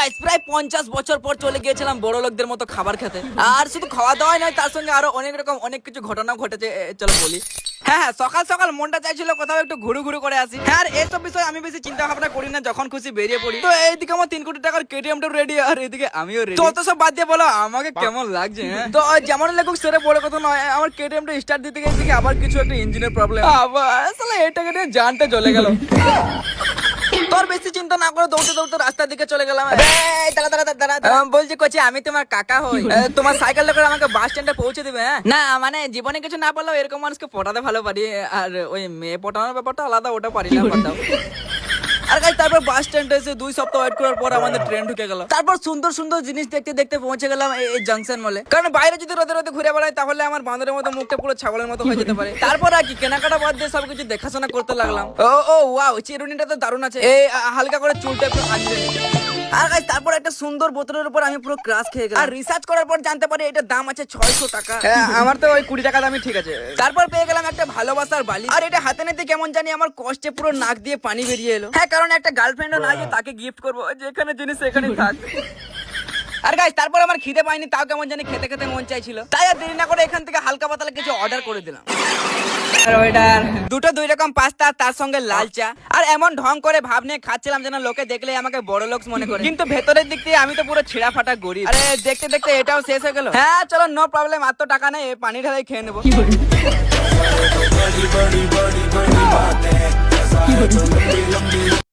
Guys প্রায় 50 বছর পর চলে গিয়েছিলাম বড় লোকদের মতো খাবার খেতে। আর শুধু খাওয়া দাওয়াই নয়, তার সঙ্গে আরো অনেক রকম অনেক কিছু ঘটনা ঘটেছে। চলো বলি। হ্যাঁ, সকাল সকাল মনটা চাইছিল কোথাও একটু ঘুরু ঘুরু করে আসি। হ্যাঁ, আর এইসব বিষয় আমি বেশি চিন্তা ভাবনা করি না, যখন খুশি বেরিয়ে পড়ি। তো এইদিকে আমার 3 কোটি টাকার কেটিএমটা রেডি, আর এইদিকে আমিও রেডি। তো সব বাদ দিয়ে বলো আমাকে কেমন লাগছে? তো যেমন লাগুক সেটা বড় কথা নয়, আমার কেটিএমটা স্টার্ট দিতে গেছে কি আবার কিছু একটা ইঞ্জিনের প্রবলেম। আবার আসলে এটাকে নিয়ে জানটা চলে গেল। তোর বেশি চিন্তা না করে দৌড়তে দৌড়তে রাস্তার দিকে চলে গেলাম। বলছি কোচি, আমি তোমার কাকা হই। তোমার সাইকেলটা করে আমাকে বাস স্ট্যান্ডে পৌঁছে দিবে? হ্যাঁ না, মানে জীবনে কিছু না পারলেও এরকম মানুষকে পটাতে ভালো পারি, আর ওই মেয়ে পটানোর ব্যাপারটা আলাদা, ওটা পারি না পটাও। আর গাইস তারপর বাস স্ট্যান্ডে এসে 2 সপ্তাহ ওয়েট করার পর আমাদের ট্রেন ঢুকে গেল। তারপর সুন্দর সুন্দর জিনিস দেখতে দেখতে পৌঁছে গেলাম এই জাংশন মলে। কারণ বাইরে যদি রোদে রোদে ঘুরে বেড়াই তাহলে আমার বাঁদরের মতো মুখটা পুরো ছাগলের মতো হয়ে যেতে পারে। তারপর আর কি কেনাকাটা বাদ দিয়ে সবকিছু দেখাশোনা করতে লাগলাম। ও ওয়াও, চিরুনিটা তো দারুণ আছে। এই হালকা করে চুলটা একটু আঁচড়ে নিই। আর গাইস তারপর একটা সুন্দর বোতলের উপর আমি পুরো ক্রাশ খেয়ে গেলাম। আর রিসার্চ করার পর জানতে পারি এটার দাম আছে 600 টাকা। আমার তো ওই 20 টাকা দামই ঠিক আছে। তারপর পেয়ে গেলাম একটা ভালোবাসার বালি। আর এটা হাতে নিতে কেমন জানি আমার কষ্টে পুরো নাক দিয়ে পানি বেরিয়ে এলো। হ্যাঁ, কারণ একটা গার্লফ্রেন্ডও নাই যে তাকে গিফট করবো, যেখানে জিনিস সেখানে থাক। আর গাইস তারপর আমার খিদে পাইনি, তাও কেমন জানি খেতে খেতে মন চাইছিল, তাই আর দেরি না করে এখান থেকে হালকা পাতলা কিছু অর্ডার করে দিলাম। দুটো 2 রকম পাস্তা, তার সঙ্গে লাল চা। আর এমন ঢং করে ভাব নিয়ে খাচ্ছিলাম যেন লোকে দেখলে আমাকে বড় লোক মনে করে, কিন্তু ভেতরের দিক দিয়ে আমি তো পুরো ছিঁড়া ফাটা গরিব। আরে দেখতে দেখতে এটাও শেষ হয়ে গেল। হ্যাঁ চলো, নো প্রবলেম, আর তো টাকা নেই, পানি ঢালাই খেয়ে নেবো।